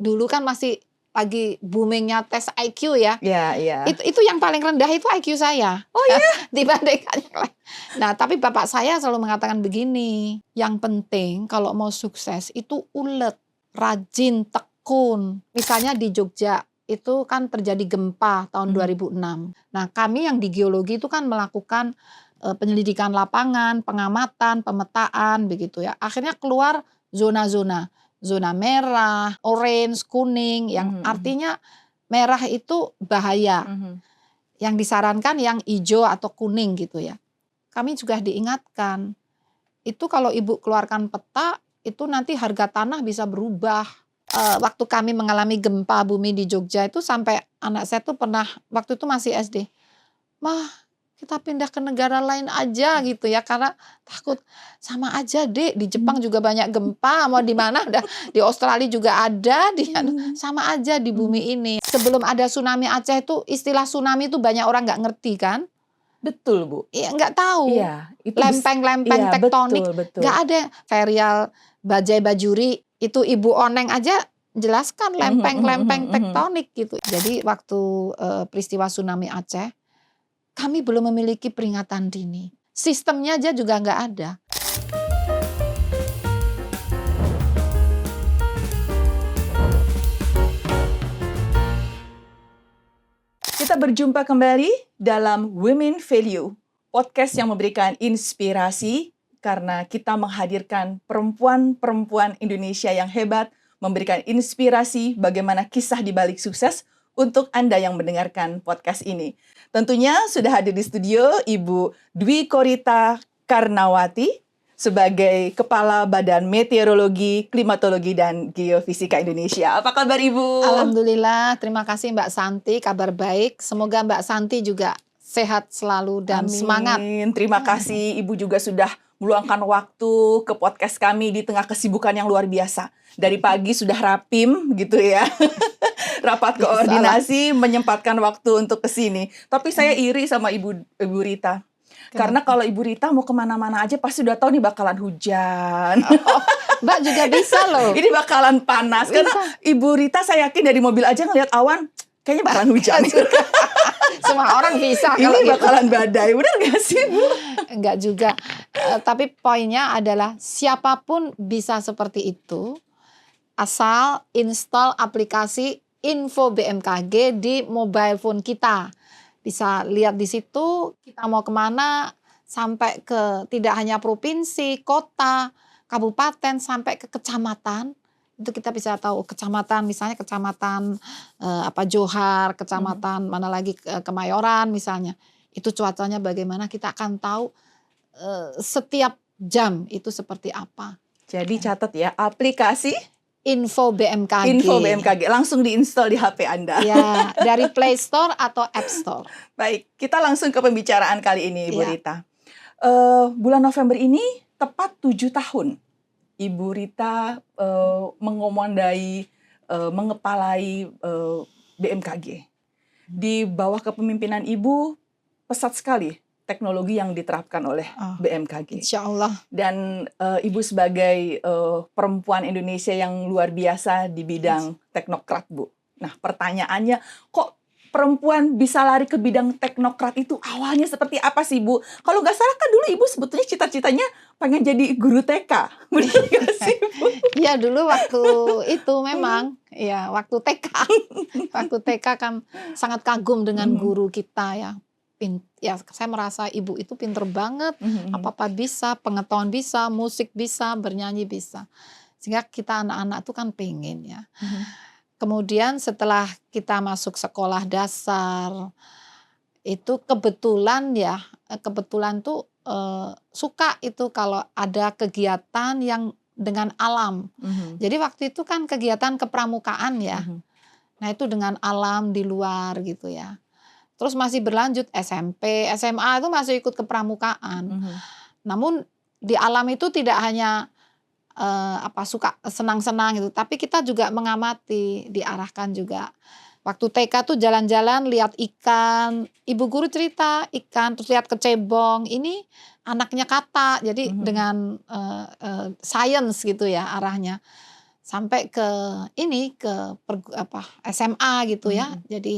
dulu kan masih lagi boomingnya tes IQ ya. Iya, iya. Itu yang paling rendah itu IQ saya. Oh iya? Dibandingkan yang lain. Nah, tapi bapak saya selalu mengatakan begini, yang penting kalau mau sukses itu ulet, rajin, tekun. Misalnya di Jogja itu kan terjadi gempa tahun 2006. Nah, kami yang di geologi itu kan melakukan penyelidikan lapangan, pengamatan, pemetaan begitu ya. Akhirnya keluar zona-zona. Zona merah, orange, kuning, yang artinya merah itu bahaya. Yang disarankan yang hijau atau kuning gitu ya. Kami juga diingatkan, itu kalau ibu keluarkan peta, itu nanti harga tanah bisa berubah. Waktu kami mengalami gempa bumi di Jogja itu sampai anak saya tuh pernah, waktu itu masih SD, "Mah, kita pindah ke negara lain aja gitu ya, karena takut." Sama aja Dek, di Jepang juga banyak gempa, mau di mana ada, di Australia juga ada, sama aja di bumi ini. Sebelum ada tsunami Aceh itu, istilah tsunami itu banyak orang nggak ngerti kan? Betul, Bu. Iya, nggak tahu. Iya, itu Lempeng-lempeng iya, tektonik, betul. nggak ada. Ferial Bajai Bajuri, itu Ibu Oneng aja jelaskan lempeng-lempeng tektonik gitu. Jadi waktu peristiwa tsunami Aceh, kami belum memiliki peringatan dini. Sistemnya aja juga nggak ada. Kita berjumpa kembali dalam Women Value, podcast yang memberikan inspirasi karena kita menghadirkan perempuan-perempuan Indonesia yang hebat, memberikan inspirasi bagaimana kisah di balik sukses untuk Anda yang mendengarkan podcast ini. Tentunya sudah hadir di studio Ibu Dwi Korita Karnawati sebagai Kepala Badan Meteorologi, Klimatologi, dan Geofisika Indonesia. Apa kabar Ibu? Alhamdulillah, terima kasih Mbak Santi, kabar baik. Semoga Mbak Santi juga sehat selalu dan semangat. Terima kasih Ibu juga sudah meluangkan waktu ke podcast kami di tengah kesibukan yang luar biasa. Dari pagi sudah rapim gitu ya. Rapat koordinasi menyempatkan waktu untuk kesini. Tapi saya iri sama Ibu Rita. Karena kalau Ibu Rita mau kemana-mana aja pasti udah tahu nih bakalan hujan. Mbak juga bisa loh. Ini bakalan panas. Karena Ibu Rita saya yakin dari mobil aja ngelihat awan, kayaknya bakalan hujan. Semua orang bisa. Ini kalau bakalan badai, benar nggak sih Bu? Enggak juga. Tapi poinnya adalah siapapun bisa seperti itu, asal install aplikasi Info BMKG di mobile phone kita. Bisa lihat di situ kita mau kemana, sampai ke tidak hanya provinsi, kota, kabupaten, sampai ke kecamatan. Itu kita bisa tahu kecamatan, misalnya kecamatan Johar, kecamatan mana lagi, Kemayoran misalnya. Itu cuacanya bagaimana, kita akan tahu setiap jam itu seperti apa. Jadi catat ya, aplikasi Info BMKG. Info BMKG langsung diinstal di HP Anda. Ya, dari Play Store atau App Store. Baik, kita langsung ke pembicaraan kali ini, Ibu Rita. Bulan November ini tepat 7 tahun Ibu Rita mengomandai, mengepalai BMKG. Di bawah kepemimpinan Ibu, pesat sekali teknologi yang diterapkan oleh BMKG. Insya Allah. Dan Ibu sebagai perempuan Indonesia yang luar biasa di bidang teknokrat, Bu. Nah, pertanyaannya, kok perempuan bisa lari ke bidang teknokrat itu awalnya seperti apa sih, Bu? Kalau nggak salah kan dulu Ibu sebetulnya cita-citanya pengen jadi guru TK. Benar nggak sih, Bu? Iya, dulu waktu itu memang, ya waktu TK. Waktu TK kan sangat kagum dengan guru kita ya. Ya, saya merasa ibu itu pinter banget, apa-apa bisa, pengetahuan bisa, musik bisa, bernyanyi bisa. Sehingga kita anak-anak tuh kan pengen ya. Kemudian setelah kita masuk sekolah dasar, itu kebetulan tuh suka itu kalau ada kegiatan yang dengan alam. Jadi waktu itu kan kegiatan kepramukaan ya. Nah itu dengan alam di luar gitu ya. Terus masih berlanjut SMP, SMA itu masih ikut kepramukaan. Namun di alam itu tidak hanya suka senang-senang gitu, tapi kita juga mengamati, diarahkan juga. Waktu TK tuh jalan-jalan lihat ikan, ibu guru cerita ikan, terus lihat kecebong, ini anaknya kata, jadi dengan science gitu ya arahnya. sampai ke SMA gitu ya. Mhm. Jadi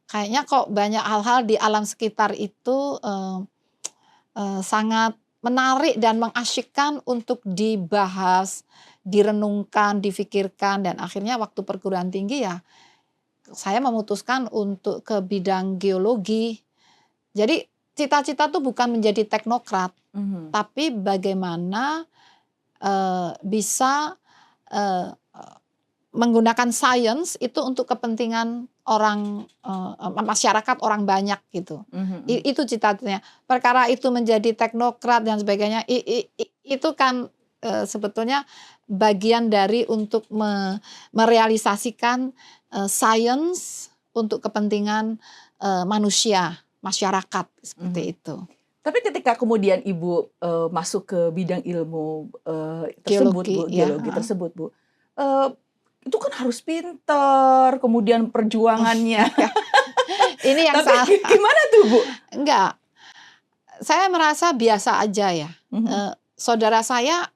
kayaknya kok banyak hal-hal di alam sekitar itu sangat menarik dan mengasyikkan untuk dibahas, direnungkan, difikirkan, dan akhirnya waktu perguruan tinggi ya saya memutuskan untuk ke bidang geologi. Jadi cita-cita tuh bukan menjadi teknokrat, Mhm. tapi bagaimana bisa eh, menggunakan sains itu untuk kepentingan orang masyarakat, orang banyak gitu. Mhm. Itu cita-citanya. Perkara itu menjadi teknokrat dan sebagainya itu kan sebetulnya bagian dari untuk merealisasikan sains untuk kepentingan manusia, masyarakat Mhm. seperti itu. Tapi ketika kemudian Ibu, masuk ke bidang ilmu, tersebut Geologi Bu, ya. geologi tersebut Bu, eee, itu kan harus pinter, kemudian perjuangannya. Ya, ini yang Tapi salah. gimana tuh Bu? Enggak, saya merasa biasa aja ya. Mhm. Saudara saya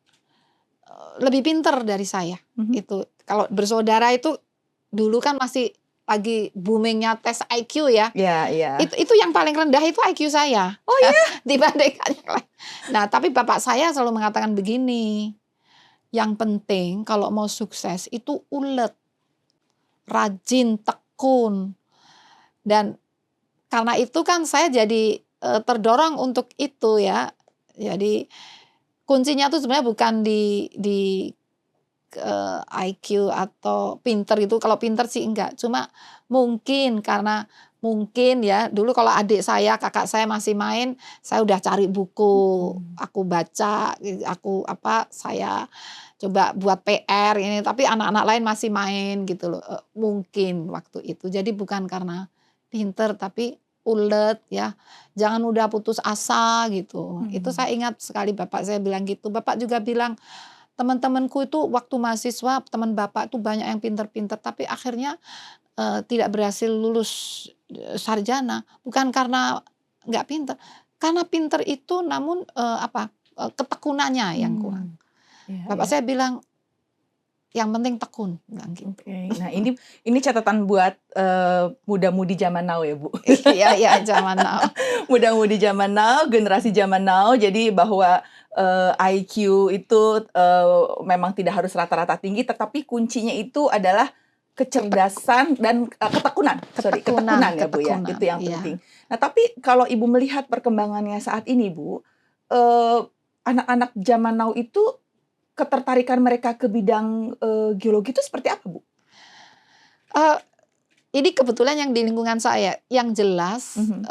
lebih pinter dari saya. Mhm. Itu kalau bersaudara itu dulu kan masih lagi boomingnya tes IQ ya. Iya iya. Itu yang paling rendah itu IQ saya Oh ya? dibandingkan yang lain. Nah, tapi bapak saya selalu mengatakan begini, yang penting kalau mau sukses itu ulet, rajin, tekun. Dan karena itu kan saya jadi terdorong untuk itu ya. Jadi kuncinya tuh sebenarnya bukan di IQ atau pinter itu. Kalau pinter sih enggak, cuma mungkin ya dulu kalau adik saya, kakak saya masih main, saya udah cari buku, Mhm. aku baca, saya coba buat PR ini, tapi anak-anak lain masih main gitu loh. Mungkin waktu itu. Jadi bukan karena pinter tapi ulet ya. Jangan udah putus asa gitu. Itu Mhm. saya ingat sekali bapak saya bilang gitu. Bapak juga bilang, teman-temanku itu waktu mahasiswa, teman bapak itu banyak yang pinter-pinter, tapi akhirnya tidak berhasil lulus sarjana. Bukan karena nggak pinter, karena pinter itu namun ketekunannya yang kurang. Mmm. Iya Bapak iya. saya bilang, yang penting tekun, bilang gitu. Oke. Nah ini catatan buat, muda-mudi zaman now ya Bu. Iya iya, zaman now. Muda-mudi zaman now, generasi zaman now, jadi bahwa, IQ itu, memang tidak harus rata-rata tinggi, tetapi kuncinya itu adalah kecerdasan dan, ketekunan, sorry, Ketekunan ketekunan ya Bu ya, ketekunan, itu yang iya. penting. Nah tapi kalau Ibu melihat perkembangannya saat ini Bu, eee, anak-anak zaman now itu ketertarikan mereka ke bidang, geologi itu seperti apa Bu? Eee, ini kebetulan yang di lingkungan saya, yang jelas, Mhm.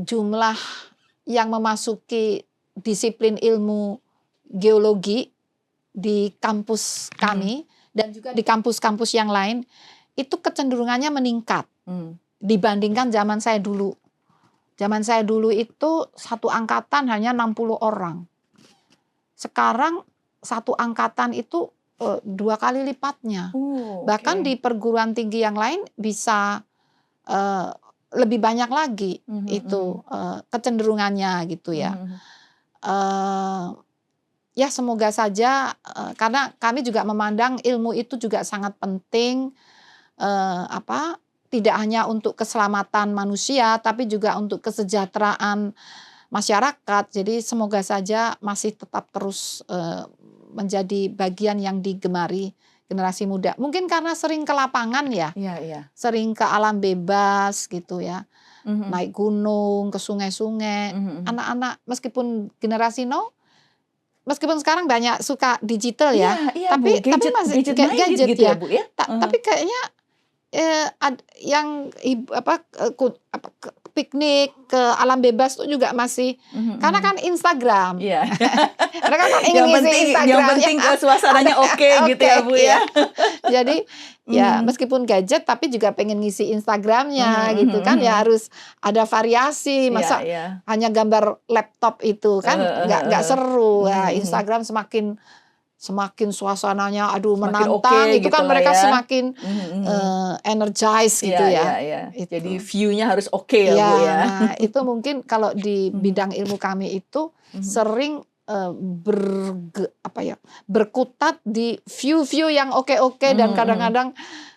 jumlah yang memasuki disiplin ilmu geologi di kampus Mhm. kami dan juga di kampus-kampus yang lain, itu kecenderungannya meningkat Mmm. dibandingkan zaman saya dulu. Zaman saya dulu itu satu angkatan hanya 60 orang. Sekarang satu angkatan itu 2 kali lipatnya. Oh, Bahkan oke. di perguruan tinggi yang lain bisa eee, lebih banyak lagi Mhm itu mhm. kecenderungannya gitu Mhm ya. mhm. Eee, ya semoga saja karena kami juga memandang ilmu itu juga sangat penting, tidak hanya untuk keselamatan manusia, tapi juga untuk kesejahteraan masyarakat. Jadi semoga saja masih tetap terus menjadi bagian yang digemari generasi muda. Mungkin karena sering ke lapangan ya, Iya iya. sering ke alam bebas gitu ya, Mhm. naik gunung, ke sungai-sungai. Mhm mhm. Anak-anak meskipun generasi now, meskipun sekarang banyak suka digital Iya ya, iya Bu, tapi gadget masih gadget minded gadget gitu ya ya. Bu ya? Heeh. Tapi kayaknya yang piknik ke alam bebas itu juga masih Mhm karena mhm. kan Instagram. Iya. Mereka kan ingin ngisi Yang Instagramnya. penting, Ada suasananya oke gitu oke, ya Bu ya. ya? Jadi ya Mhm. meskipun gadget tapi juga pengen ngisi Instagramnya Mhm gitu mhm kan ya mhm. harus ada variasi. Iya Masa iya. hanya gambar laptop itu kan Heeh heeh nggak heeh. seru. Mhm Ya, mhm. Instagram semakin suasananya aduh Semakin oke menantang, itu kan gitulah mereka ya. semakin Mhm mhm. energize Iya gitu iya ya. iya. Jadi Itu. view-nya harus oke ya Bu Ya, ya? nah itu mungkin kalau di Mhm. bidang ilmu kami itu Mhm. sering berkutat di view-view yang oke-oke dan Mhm, mhm. kadang-kadang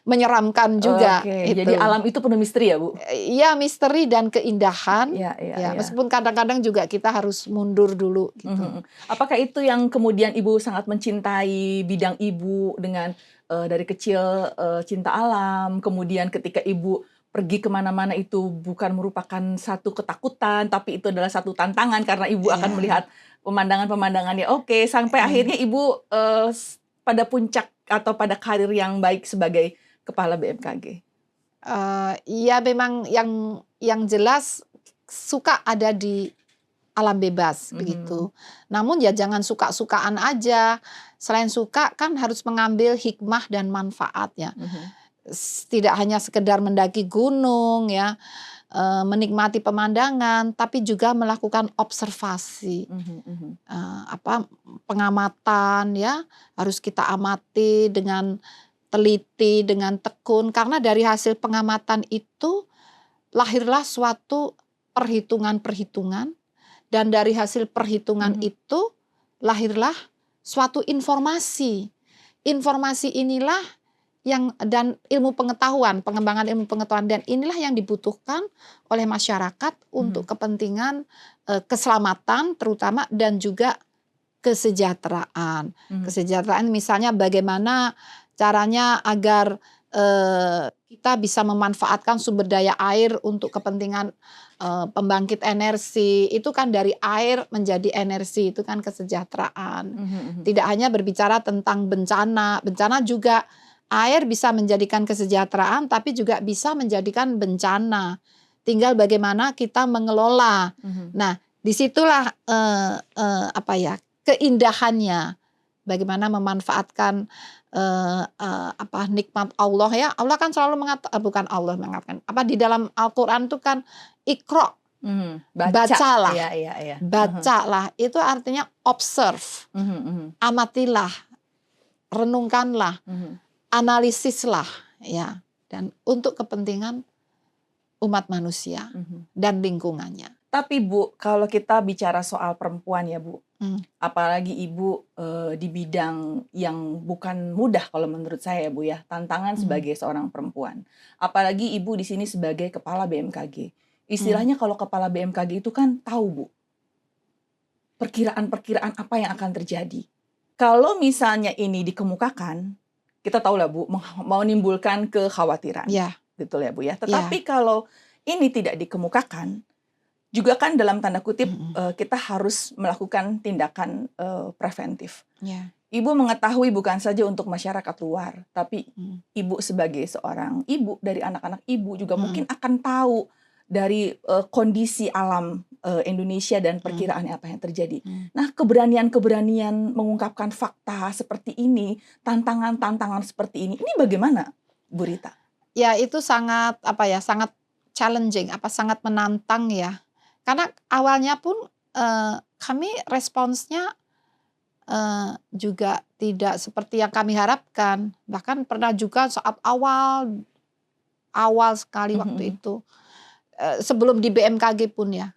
menyeramkan juga Oke, jadi itu. alam itu penuh misteri ya, Bu? Ya misteri dan keindahan. Iya, iya, Ya, iya. meskipun kadang-kadang juga kita harus mundur dulu gitu. Mhm. Apakah itu yang kemudian Ibu sangat mencintai bidang Ibu dengan dari kecil cinta alam, kemudian ketika Ibu pergi kemana-mana itu bukan merupakan satu ketakutan, tapi itu adalah satu tantangan karena Ibu akan Ya, melihat pemandangan-pemandangan yang oke, sampai ya. akhirnya Ibu pada puncak atau pada karir yang baik sebagai kepala BMKG. Ya memang yang jelas suka ada di alam bebas Mhm, begitu. Namun ya jangan suka-sukaan aja. Selain suka kan harus mengambil hikmah dan manfaatnya. mhm, Tidak hanya sekedar mendaki gunung ya, menikmati pemandangan, tapi juga melakukan observasi, mhm, mhm, pengamatan ya, harus kita amati dengan teliti, dengan tekun, karena dari hasil pengamatan itu lahirlah suatu perhitungan-perhitungan, dan dari hasil perhitungan mhm, itu lahirlah suatu informasi. Informasi inilah dan ilmu pengetahuan, pengembangan ilmu pengetahuan, dan inilah yang dibutuhkan oleh masyarakat untuk mhm, kepentingan keselamatan terutama dan juga kesejahteraan. mhm, Kesejahteraan misalnya bagaimana caranya agar kita bisa memanfaatkan sumber daya air untuk kepentingan pembangkit energi. Itu kan dari air menjadi energi, itu kan kesejahteraan. mhm, mhm. Tidak hanya berbicara tentang bencana, bencana juga air bisa menjadikan kesejahteraan tapi juga bisa menjadikan bencana. Tinggal bagaimana kita mengelola. Mhm, Nah, disitulah keindahannya, bagaimana memanfaatkan nikmat Allah ya. Allah kan selalu bukan Allah mengatakan, di dalam Al-Qur'an itu kan Iqra, baca, bacalah. iya, iya, iya, heeh, Bacalah itu artinya observe, mhm, mhm, amatilah, renungkanlah, mhm, analisislah ya, dan untuk kepentingan umat manusia mhm. dan lingkungannya. Tapi Bu, kalau kita bicara soal perempuan ya Bu, Hmm, apalagi Ibu, di bidang yang bukan mudah kalau menurut saya ya Bu ya, tantangan hmm, sebagai seorang perempuan. Apalagi Ibu di sini sebagai kepala BMKG. hmm. Istilahnya kalau kepala BMKG itu kan tahu Bu, perkiraan-perkiraan apa yang akan terjadi. Kalau misalnya ini dikemukakan, kita tahu lah Bu, menimbulkan kekhawatiran, Ya, gitu ya Bu ya. ya, Tetapi kalau ini tidak dikemukakan, juga kan dalam tanda kutip hmm, kita harus melakukan tindakan preventif. ya, Ibu mengetahui bukan saja untuk masyarakat luar, tapi hmm, Ibu sebagai seorang ibu dari anak-anak Ibu juga hmm, mungkin akan tahu dari kondisi alam Indonesia dan hmm, perkiraan apa yang terjadi. hmm. Nah, keberanian-keberanian mengungkapkan fakta seperti ini, tantangan-tantangan seperti ini bagaimana, Bu Rita? Ya itu sangat sangat challenging, sangat menantang ya. Karena awalnya pun kami responsnya juga tidak seperti yang kami harapkan. Bahkan pernah juga saat awal awal sekali Mhm, waktu mhm, itu, sebelum di BMKG pun ya.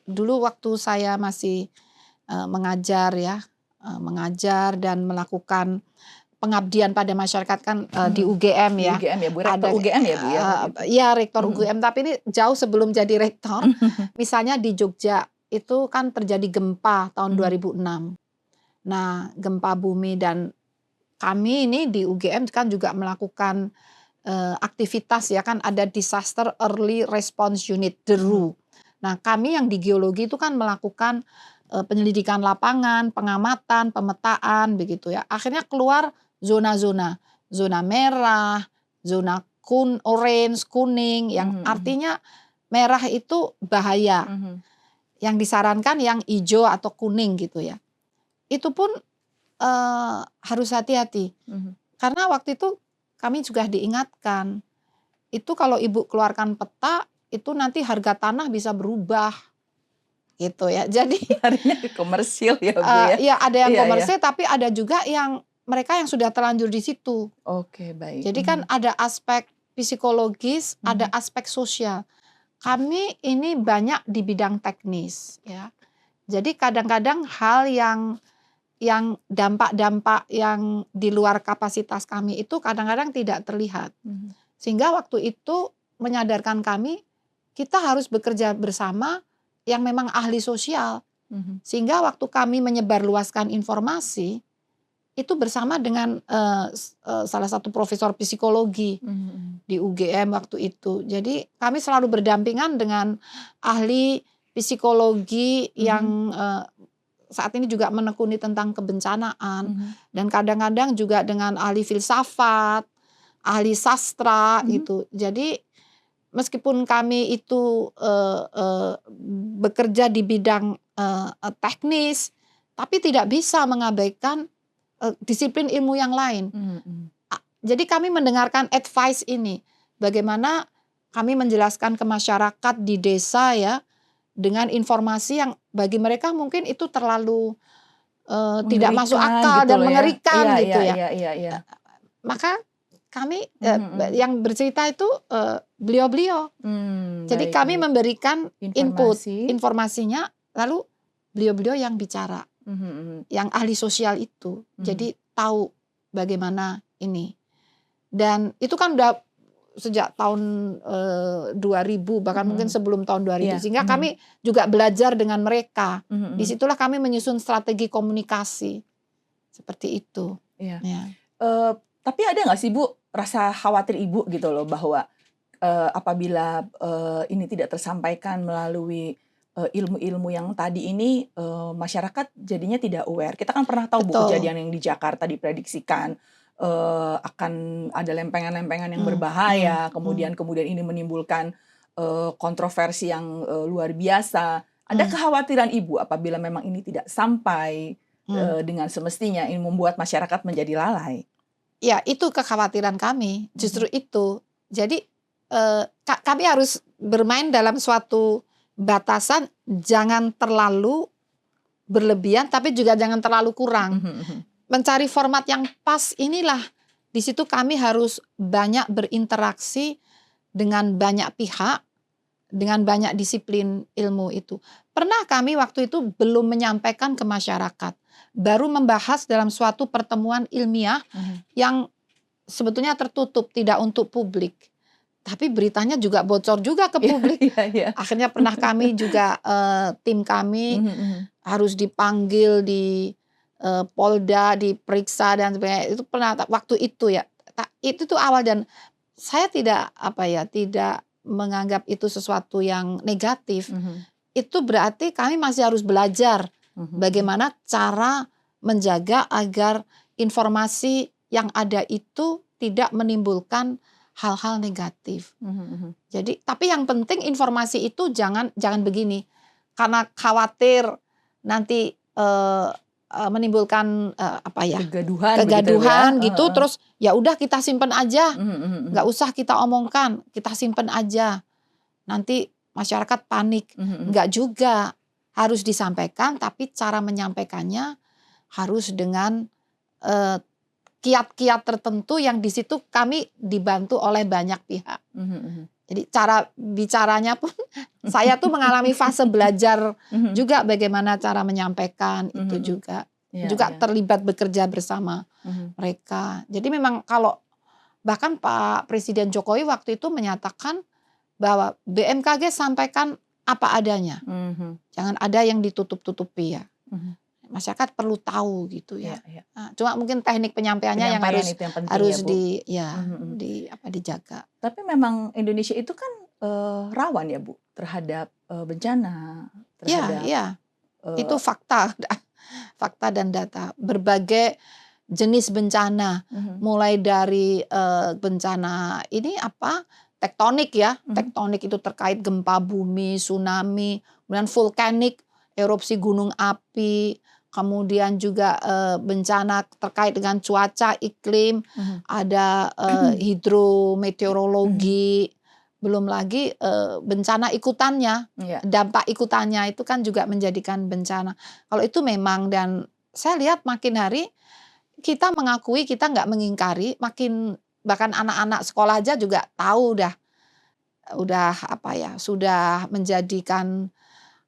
Dulu waktu saya masih mengajar ya, mengajar dan melakukan pengabdian pada masyarakat kan di mhm. UGM Di ya. UGM ya Bu, rektor Ada UGM ya Bu ya waktu itu? ya rektor Mhm. UGM, tapi ini jauh sebelum jadi rektor. Misalnya di Jogja itu kan terjadi gempa tahun Mhm, 2006. Nah, gempa bumi, dan kami ini di UGM kan juga melakukan aktivitas ya, kan ada Disaster Early Response Unit, mhm, DERU. Nah, kami yang di geologi itu kan melakukan penyelidikan lapangan, pengamatan, pemetaan begitu ya. Akhirnya keluar zona-zona, zona merah, zona orange, kuning, yang mhm, mhm, artinya merah itu bahaya. mhm, Yang disarankan yang hijau atau kuning gitu ya. Itu pun harus hati-hati. mhm. Karena waktu itu kami juga diingatkan, itu kalau Ibu keluarkan peta, itu nanti harga tanah bisa berubah, gitu ya. Jadi, Larinya ke komersil ya Bu ya? ya ada yang Iya, iya. komersil, tapi ada juga yang mereka yang sudah terlanjur di situ. Oke, baik. Jadi kan Mhm, ada aspek psikologis, ada mhm, aspek sosial. Kami ini banyak di bidang teknis ya. Jadi kadang-kadang hal yang dampak-dampak yang di luar kapasitas kami itu kadang-kadang tidak terlihat. Sehingga waktu itu menyadarkan kami, kita harus bekerja bersama yang memang ahli sosial. Sehingga waktu kami menyebarluaskan informasi, itu bersama dengan salah satu profesor psikologi di UGM waktu itu. Jadi kami selalu berdampingan dengan ahli psikologi yang saat ini juga menekuni tentang kebencanaan. Dan kadang-kadang juga dengan ahli filsafat, ahli sastra gitu. Jadi meskipun kami itu bekerja di bidang teknis, tapi tidak bisa mengabaikan disiplin ilmu yang lain. Jadi kami mendengarkan advice ini, bagaimana kami menjelaskan ke masyarakat di desa ya, dengan informasi yang bagi mereka mungkin itu terlalu tidak masuk akal gitu dan loh mengerikan ya. gitu ya. Iya. Maka kami yang bercerita itu beliau-beliau. Jadi kami memberikan input informasinya, lalu beliau-beliau yang bicara, yang ahli sosial itu. Jadi tahu bagaimana ini. Dan itu kan udah sejak tahun 2000, bahkan mungkin sebelum tahun 2000. Sehingga kami juga belajar dengan mereka. Disitulah kami menyusun strategi komunikasi. Seperti itu. Iya. Ya. Tapi ada nggak sih Bu rasa khawatir Ibu gitu loh bahwa apabila ini tidak tersampaikan melalui ilmu-ilmu yang tadi ini, masyarakat jadinya tidak aware. Kita kan pernah tahu Bu kejadian yang di Jakarta diprediksikan akan ada lempengan-lempengan yang berbahaya, kemudian ini menimbulkan kontroversi yang luar biasa. Ada kekhawatiran Ibu apabila memang ini tidak sampai dengan semestinya, ini membuat masyarakat menjadi lalai. Ya, itu kekhawatiran kami, justru itu. Jadi kami harus bermain dalam suatu batasan, jangan terlalu berlebihan, tapi juga jangan terlalu kurang. Mencari format yang pas inilah, di situ kami harus banyak berinteraksi dengan banyak pihak, dengan banyak disiplin ilmu itu. Pernah kami waktu itu belum menyampaikan ke masyarakat, baru membahas dalam suatu pertemuan ilmiah yang sebetulnya tertutup, tidak untuk publik. Tapi beritanya juga bocor juga ke publik. Akhirnya pernah kami juga, tim kami harus dipanggil di Polda, diperiksa dan sebagainya. Itu pernah waktu itu ya. Itu tuh awal, dan saya tidak tidak menganggap itu sesuatu yang negatif. Itu berarti kami masih harus belajar bagaimana cara menjaga agar informasi yang ada itu tidak menimbulkan hal-hal negatif. Jadi, tapi yang penting informasi itu jangan begini, karena khawatir nanti menimbulkan kegaduhan gitu, terus ya udah kita simpen aja, nggak usah kita omongkan, kita simpen aja, nanti masyarakat panik. Nggak juga, harus disampaikan, tapi cara menyampaikannya harus dengan kiat-kiat tertentu yang di situ kami dibantu oleh banyak pihak. Jadi cara bicaranya pun saya tuh mengalami fase belajar juga bagaimana cara menyampaikan itu juga. Terlibat bekerja bersama mereka. Jadi memang kalau bahkan Pak Presiden Jokowi waktu itu menyatakan bahwa BMKG sampaikan apa adanya. Jangan ada yang ditutup-tutupi ya. Masyarakat perlu tahu gitu ya. Nah, cuma mungkin teknik penyampaiannya yang harus dijaga. Tapi memang Indonesia itu kan rawan ya Bu terhadap bencana. Itu fakta dan data. Berbagai jenis bencana, mulai dari bencana ini tektonik ya. Tektonik itu terkait gempa bumi, tsunami, kemudian vulkanik, erupsi gunung api, kemudian juga bencana terkait dengan cuaca, iklim, ada hidrometeorologi, belum lagi bencana ikutannya, dampak ikutannya itu kan juga menjadikan bencana. Kalau itu memang, dan saya lihat makin hari kita mengakui, kita nggak mengingkari, makin bahkan anak-anak sekolah aja juga tahu sudah menjadikan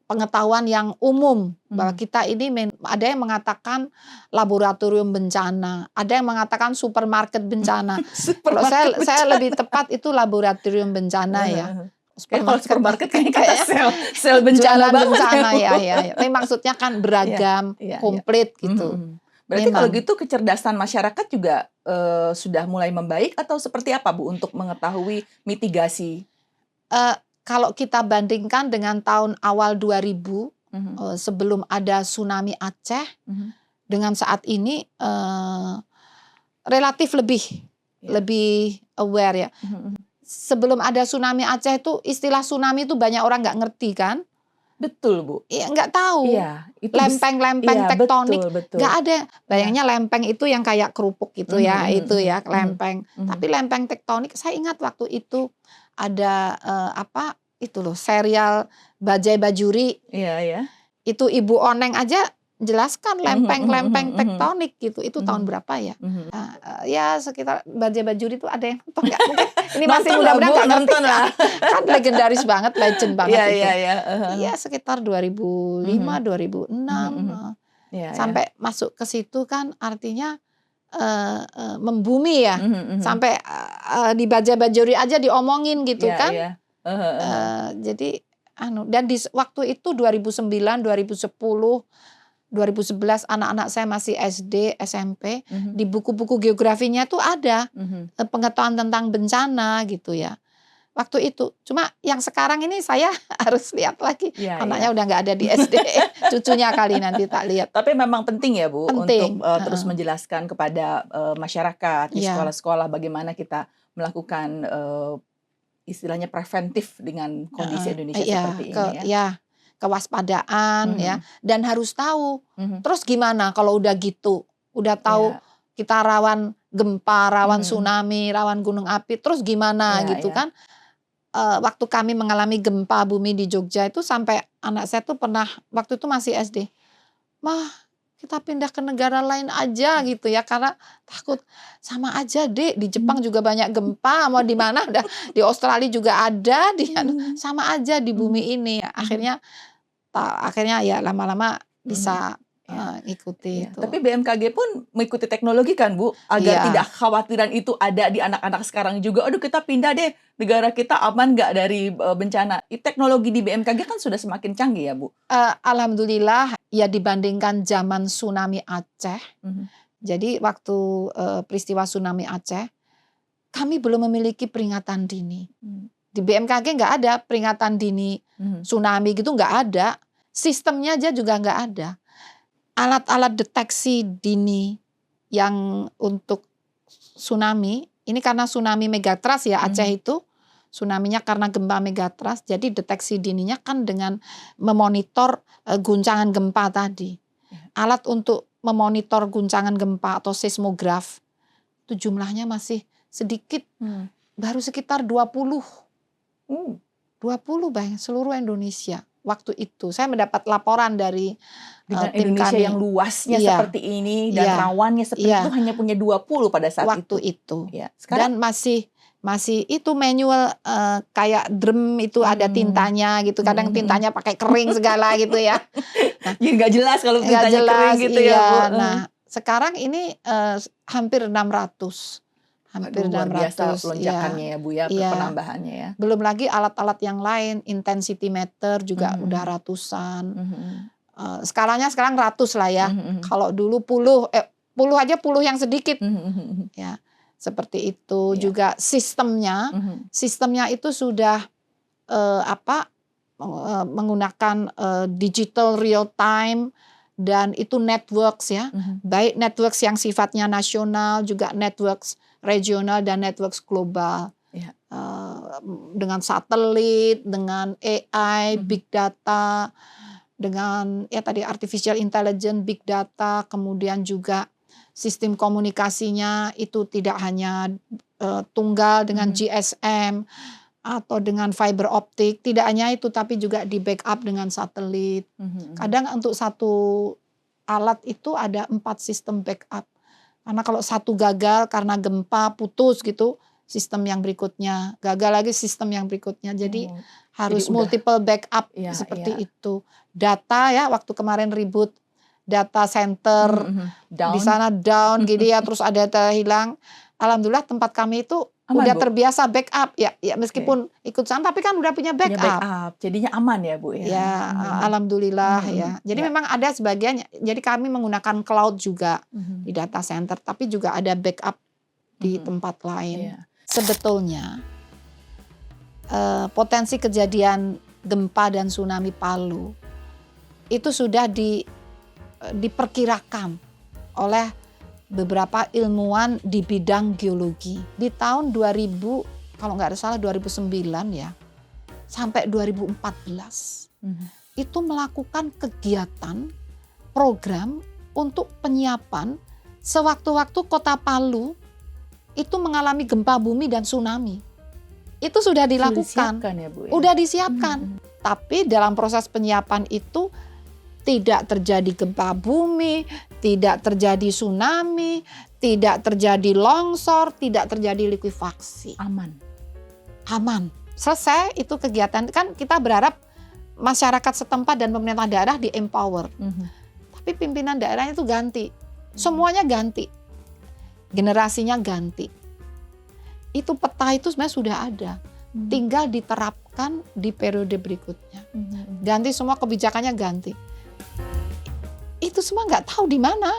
pengetahuan yang umum bahwa kita ini ada yang mengatakan laboratorium bencana, ada yang mengatakan supermarket bencana. Kalau saya lebih tepat itu laboratorium bencana ya. Kayak kalau supermarket kayaknya sel bencana jualan banget bencana Bu. ya. Tapi maksudnya kan beragam, komplit gitu. Berarti Memang. kalau gitu kecerdasan masyarakat juga sudah mulai membaik atau seperti apa Bu untuk mengetahui mitigasi? Kalau kita bandingkan dengan tahun awal 2000, sebelum ada tsunami Aceh, dengan saat ini relatif lebih aware ya. Sebelum ada tsunami Aceh itu istilah tsunami itu banyak orang nggak ngerti kan? Betul Bu. Iya nggak tahu. Iya, itu Lempeng-lempeng tektonik betul. nggak ada. Bayangnya lempeng itu yang kayak kerupuk gitu ya, itu ya lempeng. Tapi lempeng tektonik, saya ingat waktu itu ada itu loh serial Bajai Bajuri. Iya. Itu Ibu Oneng aja jelaskan lempeng-lempeng tektonik gitu. Itu tahun berapa ya? Ya sekitar Bajai Bajuri itu ada yang nonton nggak? Mungkin ini masih mudah-mudahan nggak ngerti lah. Kan legendaris banget, legend banget itu. Iya. Sekitar 2005, 2006 sampai masuk ke situ kan artinya membumi ya. Sampai di Bajai Bajuri aja diomongin gitu kan. Jadi dan di waktu itu 2009, 2010, 2011 anak-anak saya masih SD, SMP, di buku-buku geografinya tuh ada pengetahuan tentang bencana gitu ya. Waktu itu, cuma yang sekarang ini saya harus lihat lagi. Anaknya udah nggak ada di SD, cucunya kali nanti tak lihat. Tapi memang penting ya Bu, penting. Untuk terus menjelaskan kepada masyarakat di sekolah-sekolah bagaimana kita melakukan istilahnya preventif dengan kondisi Indonesia seperti ini ya. Kewaspadaan ya, dan harus tahu. Terus gimana kalau udah gitu, udah tahu kita rawan gempa, rawan tsunami, rawan gunung api, terus gimana gitu kan? Waktu kami mengalami gempa bumi di Jogja itu sampai anak saya tuh pernah waktu itu masih SD, "Mah, kita pindah ke negara lain aja gitu ya karena takut sama aja Dek, di Jepang juga banyak gempa, mau di mana udah di Australia juga ada, sama aja di bumi ini." Akhirnya ya lama-lama bisa ikuti itu. Tapi BMKG pun mengikuti teknologi kan Bu, agar tidak khawatiran itu ada di anak-anak sekarang juga. Aduh kita pindah deh, negara kita aman nggak dari bencana. Teknologi di BMKG kan sudah semakin canggih ya Bu. Alhamdulillah ya dibandingkan zaman tsunami Aceh. Jadi waktu peristiwa tsunami Aceh, kami belum memiliki peringatan dini. Di BMKG nggak ada peringatan dini tsunami gitu, nggak ada. Sistemnya aja juga nggak ada. Alat-alat deteksi dini yang untuk tsunami, ini karena tsunami megatrust ya Aceh itu, tsunaminya karena gempa megatrust, jadi deteksi dininya kan dengan memonitor guncangan gempa tadi. Alat untuk memonitor guncangan gempa atau seismograf, itu jumlahnya masih sedikit, baru sekitar 20 bayang seluruh Indonesia. Waktu itu saya mendapat laporan dari dengan tim Indonesia kami yang luasnya seperti ini dan rawannya seperti itu hanya punya 20 pada saat waktu itu. Sekarang? Dan masih itu manual kayak drum itu ada tintanya gitu. Kadang tintanya pakai kering segala gitu ya. Jadi nggak jelas kalau tintanya kering gitu ya Bu. Nah sekarang ini hampir 600. Hampir luar 600 biasa lonjakannya ya Bu ya, penambahannya ya. Belum lagi alat-alat yang lain, intensity meter juga udah ratusan. Skalanya sekarang ratus lah ya. Kalau dulu puluh aja puluh yang sedikit. Ya, seperti itu. Juga sistemnya itu sudah menggunakan digital real time dan itu networks ya. Baik networks yang sifatnya nasional, juga networks regional dan networks global. Dengan satelit, dengan AI, big data, dengan ya tadi artificial intelligence, big data, kemudian juga sistem komunikasinya itu tidak hanya tunggal dengan GSM atau dengan fiber optik, tidak hanya itu tapi juga di backup dengan satelit. Kadang untuk satu alat itu ada 4 sistem backup. Karena kalau satu gagal karena gempa putus gitu, sistem yang berikutnya, gagal lagi sistem yang berikutnya. Jadi Oh, harus jadi udah multiple backup ya seperti ya. itu. Data ya, waktu kemarin ribut data center di Down. sana down gitu ya, terus ada data hilang. Alhamdulillah tempat kami itu Aman, udah Bu? terbiasa backup ya, ya Oke. meskipun ikut sana tapi kan udah punya Punya backup. backup. Jadinya aman ya, Bu, ya? Ya, alhamdulillah ya. Jadi Ya. memang ada sebagian, jadi kami menggunakan cloud juga di Mhm. data center, tapi juga ada backup di Mhm. tempat lain. Iya. Sebetulnya potensi kejadian gempa dan tsunami Palu itu sudah diperkirakan oleh beberapa ilmuwan di bidang geologi. Di tahun 2000, kalau nggak salah 2009 ya, sampai 2014. Itu melakukan kegiatan, program untuk penyiapan sewaktu-waktu kota Palu itu mengalami gempa bumi dan tsunami. Itu sudah dilakukan. Disiapkan ya, Bu, ya? Udah disiapkan. Tapi dalam proses penyiapan itu tidak terjadi gempa bumi, tidak terjadi tsunami, tidak terjadi longsor, tidak terjadi likuifaksi. Aman. Selesai itu kegiatan. Kan kita berharap masyarakat setempat dan pemerintah daerah di-empower. Tapi pimpinan daerahnya itu ganti. Semuanya ganti. Generasinya ganti. Itu peta itu sebenarnya sudah ada. Tinggal diterapkan di periode berikutnya. Ganti semua kebijakannya ganti. Itu semua nggak tahu di mana.